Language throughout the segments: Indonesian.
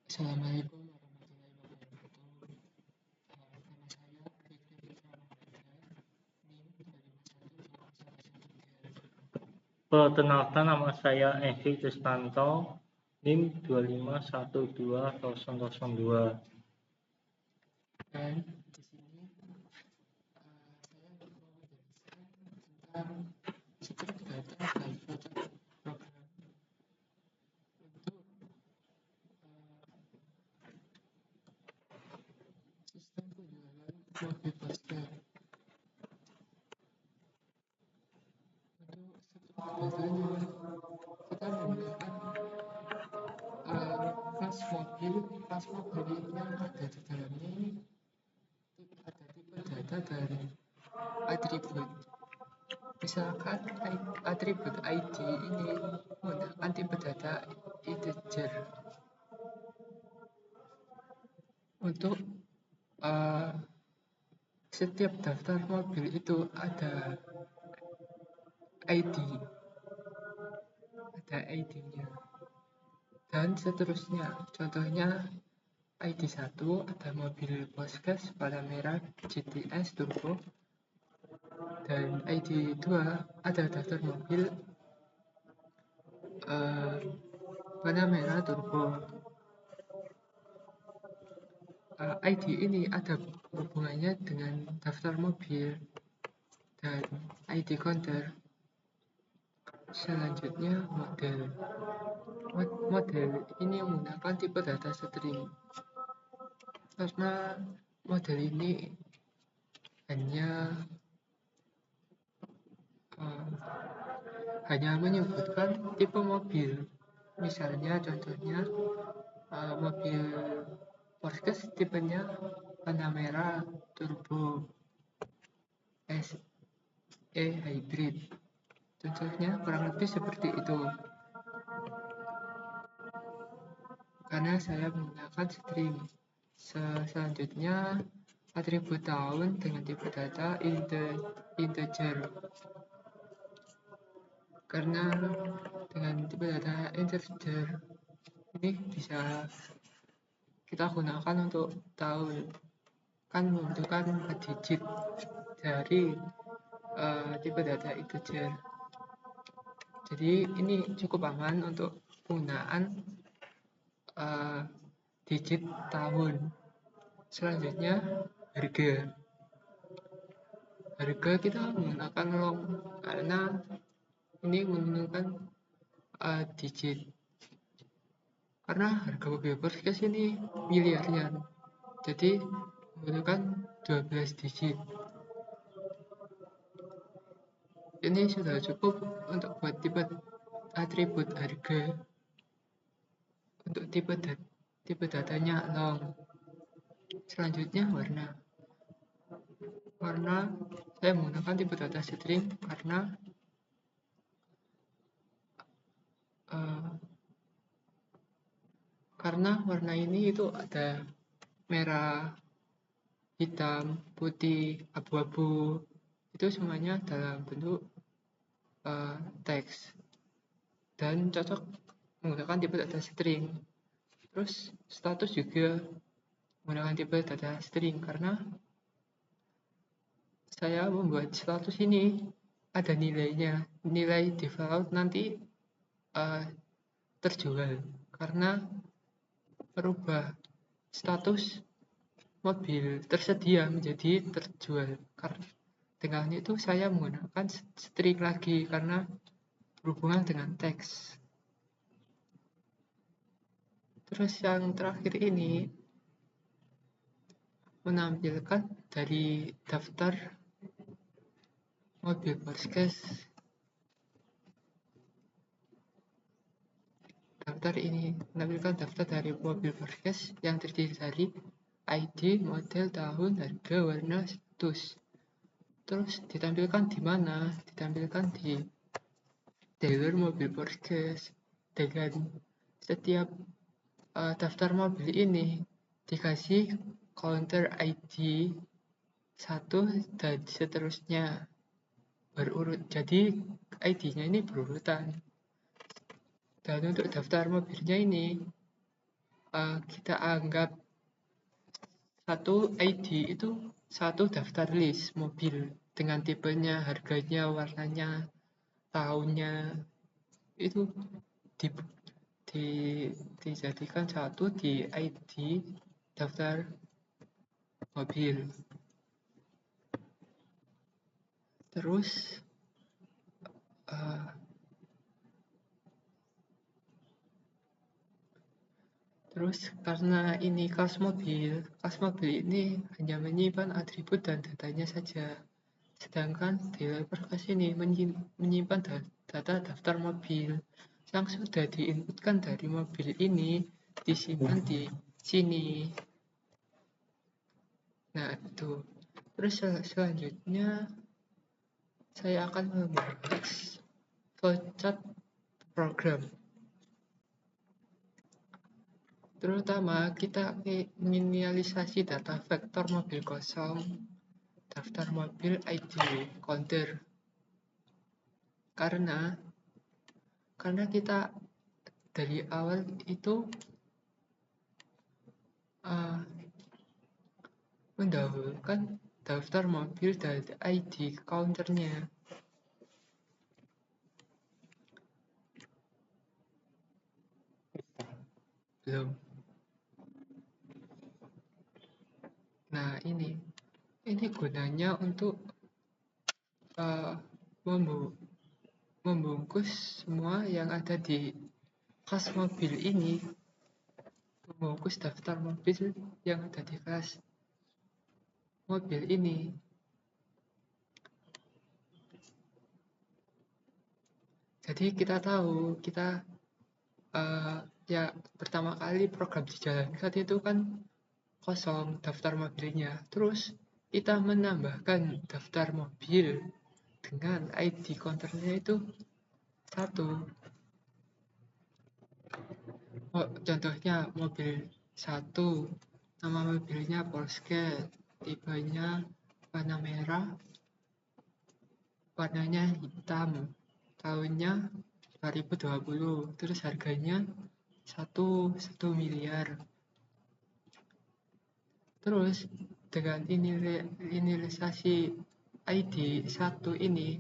Assalamualaikum warahmatullahi wabarakatuh. Nama saya Fikri Putra Mahendra, NIM 2511113. Perkenalkan, nama saya Evi Kristanto, NIM 2512002. Dan di sini saya mau menjelaskan tentang struktur data dan proses program untuk sistem penjualan mobil poster. Untuk struktur datanya, kita menggunakan pas mobil yang ada di dalamnya ini ada tipe data dan atribut. Misalkan atribut ID ini menggunakan tipe data integer. Untuk setiap daftar mobil itu ada ID-nya. Dan seterusnya. Contohnya ID 1 ada mobil Postcast warna merah GTS Turbo, dan ID 2 ada daftar mobil warna merah Turbo. ID ini ada hubungannya dengan daftar mobil dan ID counter. Selanjutnya model ini menggunakan tipe data string karena model ini hanya menyebutkan tipe mobil. Misalnya contohnya mobil Porsche tipenya warna merah turbo SE hybrid. Contohnya kurang lebih seperti itu. Karena saya menggunakan string. Selanjutnya atribut tahun dengan tipe data integer. Karena dengan tipe data integer ini bisa kita gunakan untuk tahun, kan membutuhkan 4 digit dari tipe data integer. Jadi ini cukup aman untuk penggunaan digit tahun. Selanjutnya harga kita menggunakan long karena ini menggunakan digit. Karena harga mobil Porsche ini miliaran, jadi menggunakan 12 digit. Ini sudah cukup untuk buat tipe atribut harga. Untuk tipe datanya long. Selanjutnya warna saya menggunakan tipe data string karena warna ini itu ada merah, hitam, putih, abu-abu, itu semuanya dalam bentuk teks dan cocok menggunakan tipe data string. Terus status juga menggunakan tipe data string karena saya membuat status ini ada nilainya, nilai default nanti terjual karena merubah status mobil tersedia menjadi terjual. Karena dengan itu saya menggunakan string lagi karena berhubungan dengan teks. Terus yang terakhir ini menampilkan dari daftar mobil Porsche. Daftar ini menampilkan daftar dari mobil Porsche yang terdiri dari ID, model, tahun, harga, warna, status. Terus ditampilkan di mana? Ditampilkan di dealer mobil Porsche. Dengan setiap daftar mobil ini dikasih counter ID 1 dan seterusnya berurut. Jadi ID-nya ini berurutan. Dan untuk daftar mobilnya ini kita anggap satu ID itu satu daftar list mobil dengan tipenya, harganya, warnanya, tahunnya, itu di, dijadikan satu di ID daftar mobil. Terus karena ini kelas mobil ini hanya menyimpan atribut dan datanya saja, sedangkan developer kelas ini menyimpan data daftar mobil yang sudah diinputkan dari mobil ini disimpan di sini. Nah, itu. Terus selanjutnya saya akan membahas flowchart program. Terutama kita minimalisasi data vektor mobil kosong, daftar mobil ID counter. Karena kita dari awal itu mendahulukan daftar mobil dan ID counternya. Belum. Nah, ini gunanya untuk membungkus semua yang ada di kelas mobil ini, membungkus daftar mobil yang ada di kelas mobil ini. Jadi kita tahu, ya pertama kali program dijalankan itu kan kosong daftar mobilnya. Terus kita menambahkan daftar mobil dengan ID counternya itu 1. Contohnya mobil 1, nama mobilnya Porsche, tipenya warna merah, warnanya hitam, tahunnya 2020, terus harganya 1 miliar. Terus dengan inisialisasi ID 1 ini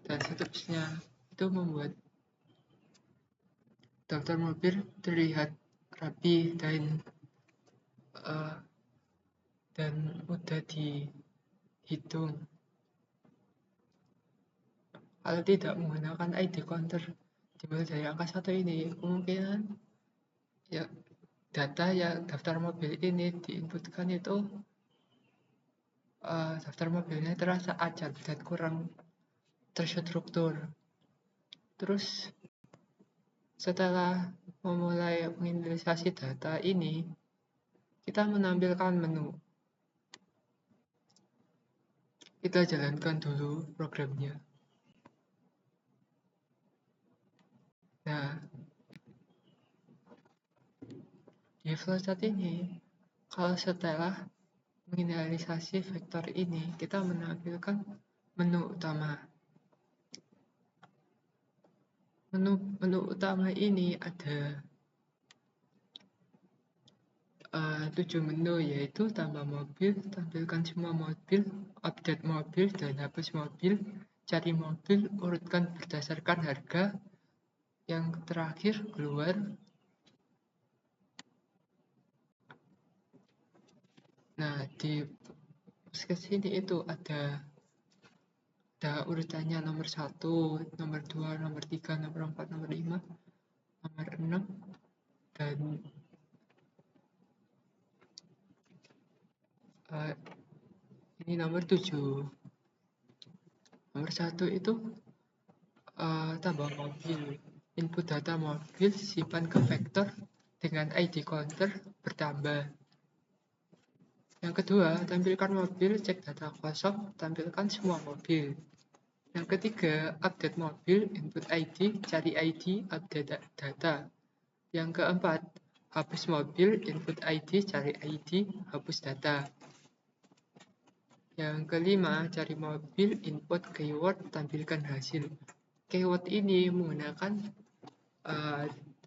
dan seterusnya, itu membuat daftar mobil terlihat rapi dan mudah dihitung. Kalau tidak menggunakan ID counter dimulai dari angka 1 ini, kemungkinan ya data yang daftar mobil ini diinputkan itu daftar mobilnya terasa acak dan kurang terstruktur. Terus setelah memulai menginisialisasi data ini, kita menampilkan menu. Kita jalankan dulu programnya. Nah, di flowchart ini, kalau setelah menginisialisasi vektor ini, kita menampilkan menu utama. Menu utama ini ada 7 menu, yaitu tambah mobil, tampilkan semua mobil, update mobil, dan hapus mobil, cari mobil, urutkan berdasarkan harga, yang terakhir keluar. Nah, di sketch ini itu ada urutannya nomor 1, nomor 2, nomor 3, nomor 4, nomor 5, nomor 6, dan ini nomor 7. Nomor 1 itu tambah mobil, input data mobil simpan ke vektor dengan ID counter bertambah. Yang kedua, tampilkan mobil, cek data kosong, tampilkan semua mobil. Yang ketiga, update mobil, input ID, cari ID, update data. Yang keempat, hapus mobil, input ID, cari ID, hapus data. Yang kelima, cari mobil, input keyword, tampilkan hasil. Keyword ini menggunakan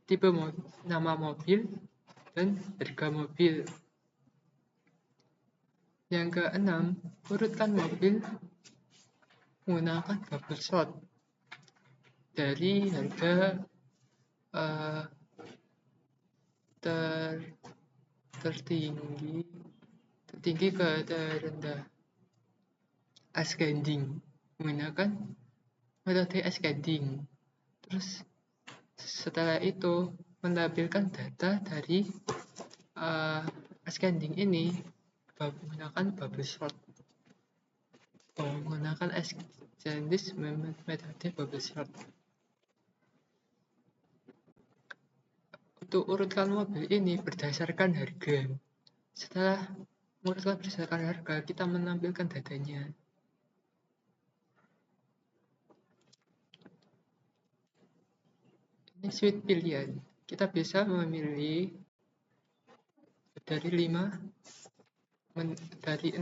tipe nama mobil dan harga mobil. Yang keenam, urutkan mobil menggunakan bubble sort dari harga tertinggi ke terendah. Ascending, menggunakan metode ascending. Terus setelah itu menampilkan data dari ascending ini menggunakan bubble sort. Menggunakan ascending metode bubble sort. Untuk urutkan mobil ini berdasarkan harga. Setelah mengurutkan berdasarkan harga, kita menampilkan datanya. Ini suite pilihan. Kita bisa memilih dari 6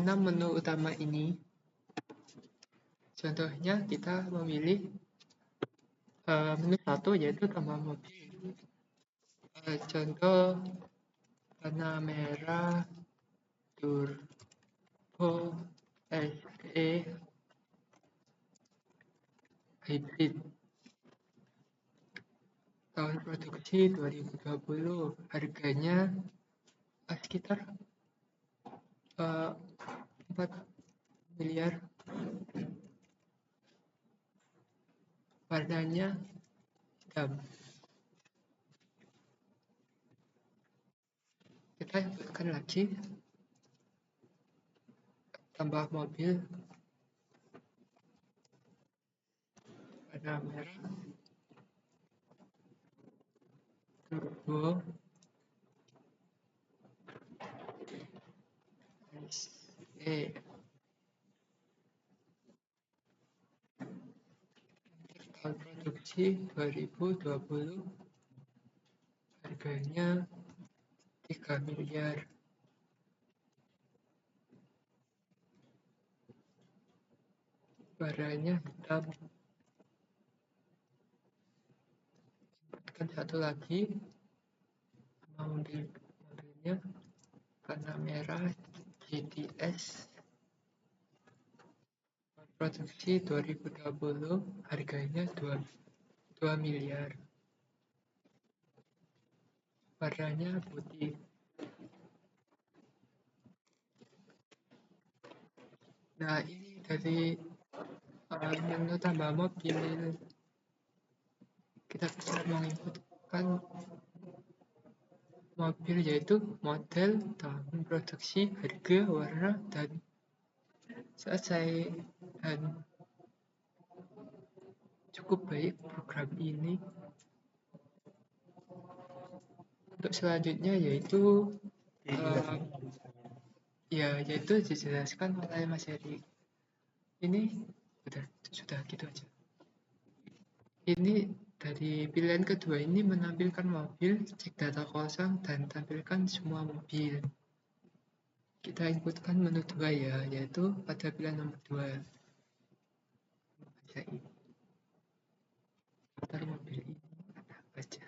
menu utama ini. Contohnya kita memilih menu 1 yaitu tambah mobil. Contoh warna merah, turbo, SE, hybrid. Tahun produksi 2020, harganya sekitar 4 miliar. Warnanya hitam. Kita inputkan lagi tambah mobil warna merah, turbo, SE. Tahun produksi 2020, harganya 3 miliar. Warnanya hitam. Inputkan satu lagi mobilnya warna merah, GTS, produksi 2020, harganya 2 miliar. Warnanya putih. Nah, ini dari menu tambah mobil. Kita bisa menginputkan mobil yaitu model, tahun produksi, harga, warna, dan selesai. Dan cukup baik program ini. Untuk selanjutnya yaitu yaitu dijelaskan oleh Mas Heri. Ini sudah gitu aja. Ini dari pilihan kedua ini menampilkan mobil, cek data kosong, dan tampilkan semua mobil. Kita inputkan menu 2 ya, yaitu pada pilihan nomor 2. Daftar mobil ini ada apa aja.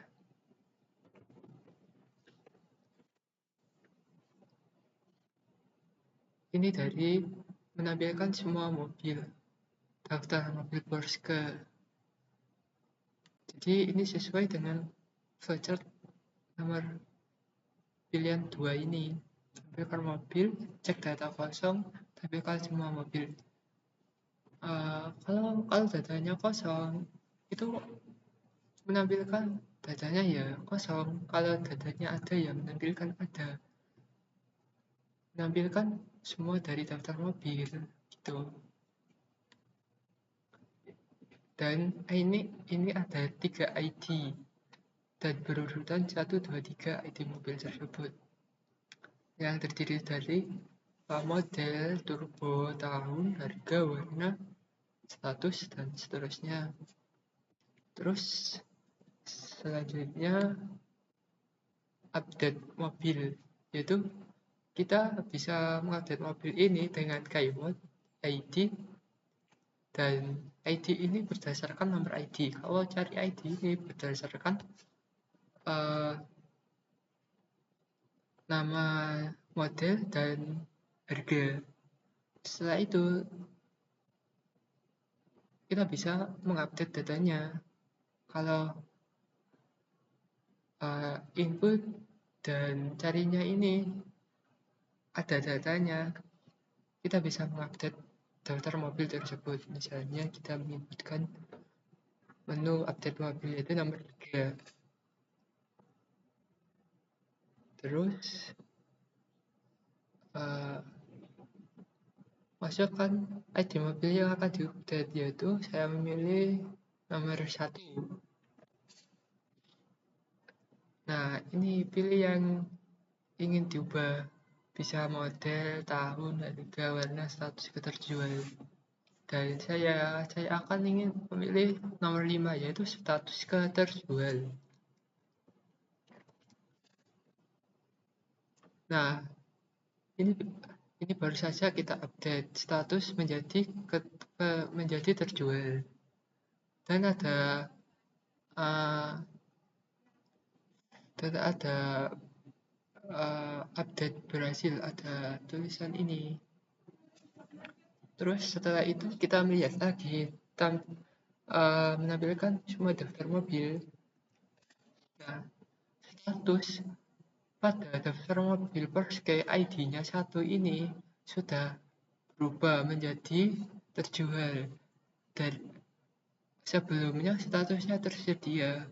Ini dari menampilkan semua mobil, daftar mobil Porsche. Jadi ini sesuai dengan flowchart nomor pilihan 2 ini. Tampilkan mobil, cek data kosong, tampilkan semua mobil. Kalau datanya kosong, itu menampilkan datanya ya kosong. Kalau datanya ada ya menampilkan ada. Menampilkan semua dari daftar mobil gitu. Dan ini ada 3 ID dan berurutan 1, 2, 3 ID mobil tersebut yang terdiri dari model, turbo, tahun, harga, warna, status, dan seterusnya. Terus selanjutnya update mobil, yaitu kita bisa mengupdate mobil ini dengan keyword ID, dan ID ini berdasarkan nomor ID. Kalau cari ID ini berdasarkan nama model dan harga. Setelah itu kita bisa mengupdate datanya. Kalau input dan carinya ini ada datanya, kita bisa mengupdate daftar mobil tersebut. Misalnya kita menginputkan menu update mobil itu nomor 3. Terus masukkan ID mobil yang akan diupdate, yaitu saya memilih nomor 1. Nah, ini pilih yang ingin diubah, bisa model, tahun, harga, warna, status keterjual. Dan saya akan ingin memilih nomor 5, yaitu status keterjual. Nah, ini baru saja kita update status menjadi terjual. Dan ada update berhasil, ada tulisan ini. Terus setelah itu kita melihat lagi menampilkan semua daftar mobil. Nah, status pada daftar mobil Porsche ID-nya 1 ini sudah berubah menjadi terjual. Dan sebelumnya statusnya tersedia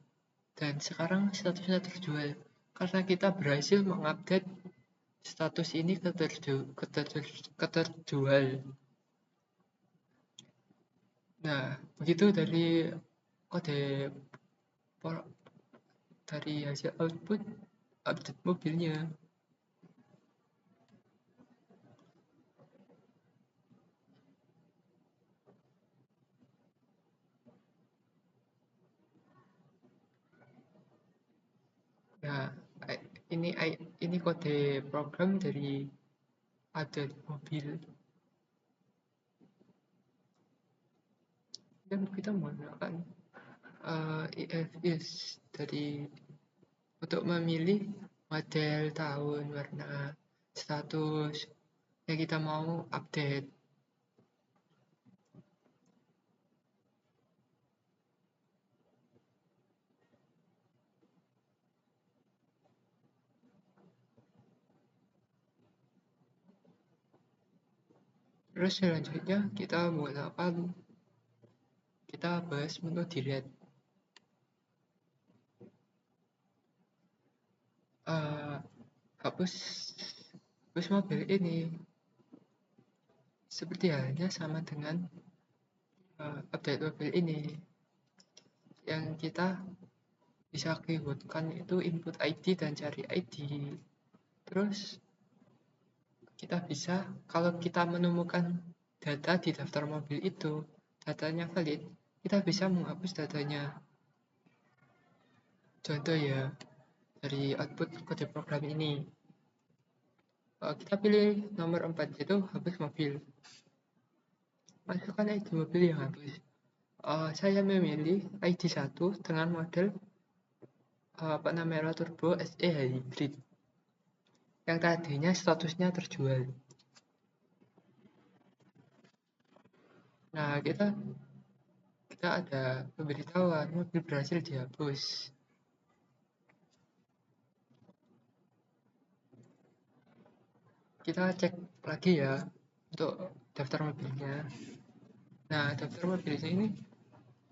dan sekarang statusnya terjual karena kita berhasil mengupdate status ini keterjual. Nah, begitu dari kode dari hasil output update mobilnya. Nah, ini kode program dari update mobil. Dan kita menggunakan if-is dari untuk memilih model, tahun, warna, status yang kita mau update. Terus selanjutnya kita bahas menu delete. Hapus mobil ini seperti halnya sama dengan update mobil ini. Yang kita bisa keywordkan itu input ID dan cari ID. Terus kita bisa, kalau kita menemukan data di daftar mobil itu, datanya valid, kita bisa menghapus datanya. Contoh ya, dari output kode program ini. Kita pilih nomor 4, yaitu hapus mobil. Masukkan ID mobil yang hapus. Saya memilih ID 1 dengan model Panamera Turbo SE Hybrid. Yang tadinya statusnya terjual. Nah, kita ada pemberitahuan mobil berhasil dihapus. Kita cek lagi ya untuk daftar mobilnya. Nah, daftar mobilnya ini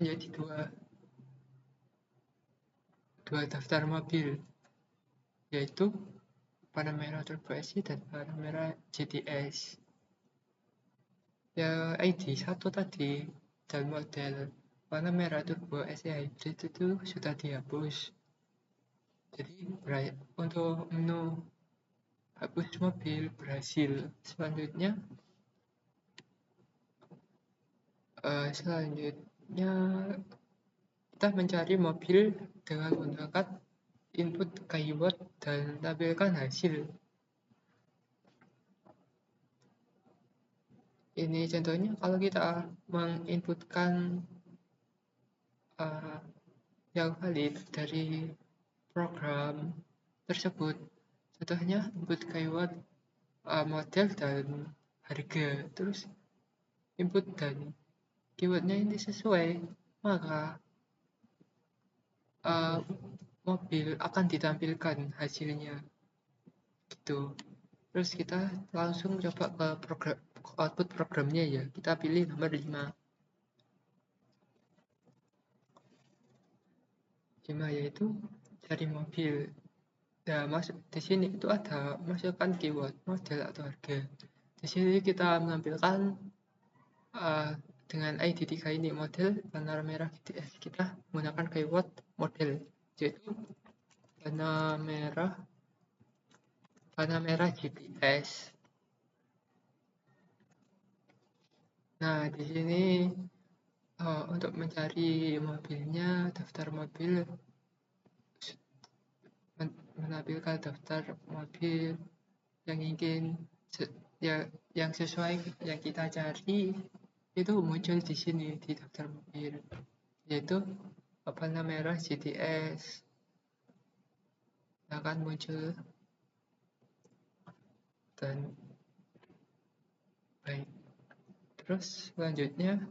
menjadi dua daftar mobil, yaitu Panamera Turbo SE dan Panamera GTS. Ya, ID 1 tadi dan model Panamera Turbo SE Hybrid itu sudah dihapus. Jadi untuk menu hapus mobil berhasil. Selanjutnya kita mencari mobil dengan menggunakan input keyword dan tampilkan hasil. Ini contohnya kalau kita menginputkan yang valid dari program tersebut, Contohnya input keyword model dan harga, terus input dan keywordnya ini sesuai, maka mobil akan ditampilkan hasilnya gitu. Terus kita langsung coba ke program output programnya ya, kita pilih nomor 5 yaitu cari mobil. Nah, masuk di sini itu ada masukkan keyword model atau harga. Di sini kita menampilkan dengan ID 3 ini model warna merah GTS. Kita menggunakan keyword model, yaitu warna merah GTS. Nah, di sini untuk mencari mobilnya, daftar mobil, menampilkan daftar mobil yang ingin yang sesuai yang kita cari itu muncul di sini di daftar mobil, yaitu warna merah GTS akan muncul. Dan baik, terus selanjutnya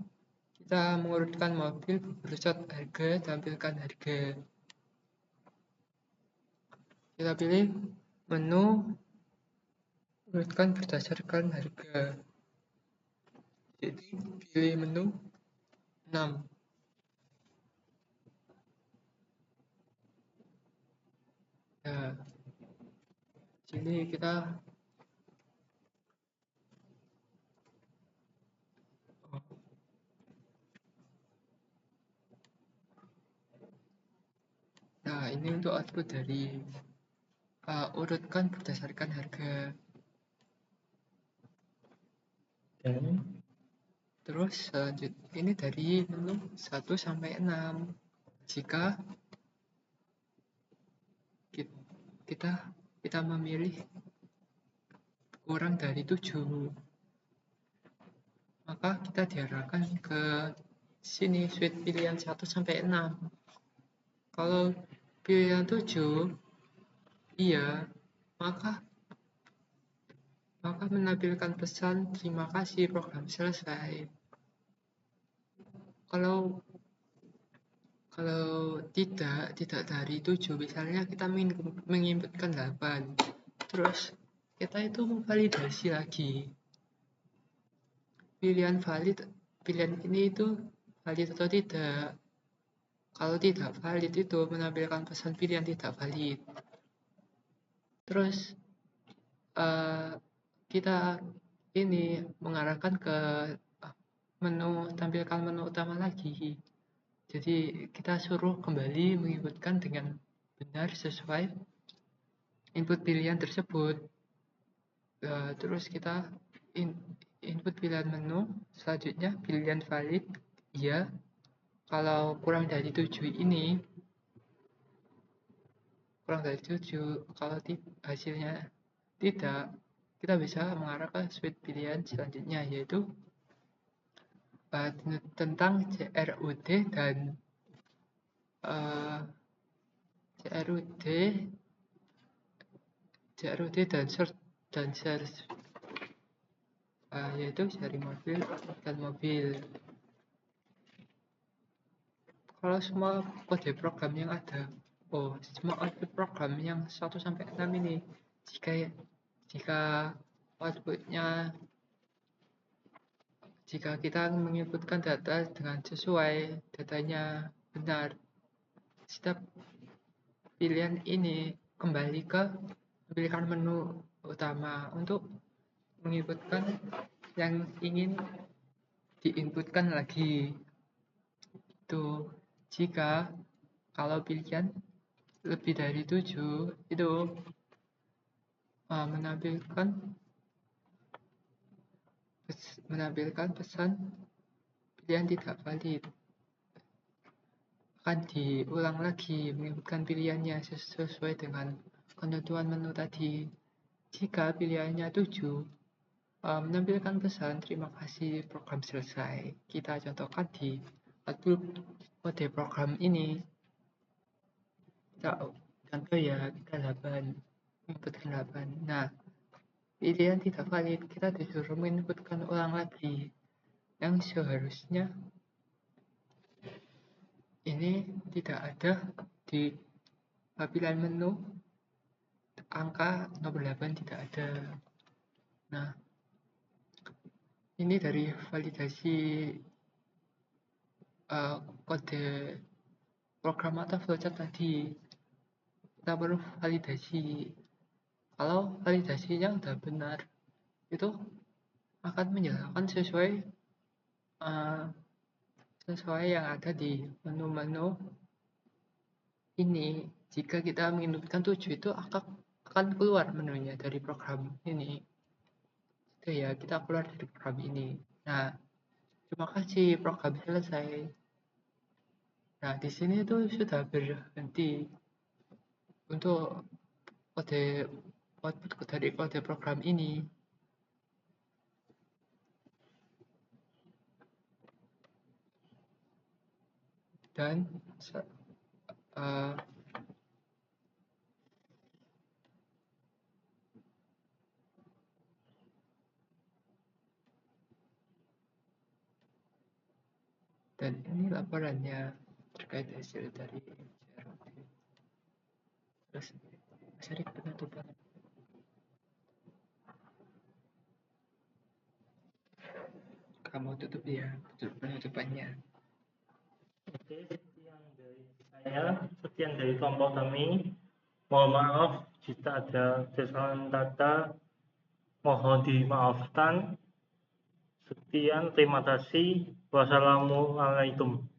kita mengurutkan mobil berurut harga, tampilkan harga. Kita pilih menu, urutkan berdasarkan harga. Jadi pilih menu 6. Nah, sini kita nah, ini untuk output dari urutkan berdasarkan harga. Dan Terus selanjutnya ini dari menu 1 sampai 6. Jika kita memilih kurang dari 7, maka kita diarahkan ke sini suite pilihan 1 sampai 6. Kalau pilihan 7 iya, maka menampilkan pesan terima kasih program selesai. Kalau tidak dari 7, misalnya kita menginputkan 8, terus kita itu memvalidasi lagi pilihan ini itu valid atau tidak. Kalau tidak valid itu menampilkan pesan pilihan tidak valid. Terus kita ini mengarahkan ke tampilkan menu utama lagi. Jadi kita suruh kembali menginputkan dengan benar sesuai input pilihan tersebut. Terus kita input pilihan menu, selanjutnya pilihan valid iya. Kalau kurang dari 7 ini, kalau hasilnya tidak, kita bisa mengarah ke suite pilihan selanjutnya, yaitu tentang CRUD dan search yaitu cari mobil dan mobil. Kalau semua kode program yang ada, semua output program yang 1 sampai 6 ini, jika outputnya, jika kita menginputkan data dengan sesuai, datanya benar, setiap pilihan ini kembali ke pilihan menu utama untuk menginputkan yang ingin diinputkan lagi. Itu jika kalau pilihan lebih dari 7 itu menampilkan pesan pilihan tidak valid. Akan diulang lagi menginputkan pilihannya sesuai dengan ketentuan menu tadi. Jika pilihannya 7, menampilkan pesan terima kasih program selesai. Kita contohkan di output mode program ini. Contoh ya, kita 8. inputkan 8. Nah, pilihan tidak valid, kita disuruh menginputkan ulang lagi. Yang seharusnya ini tidak ada di pilihan menu, angka nomor 8 tidak ada. Nah, ini dari validasi kode program atau flowchart tadi. Kita perlu validasi. Kalau validasinya udah benar, itu akan menyalakan sesuai yang ada di menu-menu ini. Jika kita menginputkan 7 itu akan keluar menunya dari program ini. Itu ya, kita keluar dari program ini. Nah, terima kasih, program selesai. Nah, di sini itu sudah berhenti untuk output dari kode program ini. Dan ini laporannya terkait hasil dari CROT. Terus seri penutupan. Kamu tutup ya penutupannya. Oke, sekian dari kelompok kami. Mohon maaf jika ada kesalahan kata, mohon dimaafkan. Sekian, terima kasih. Wassalamualaikum.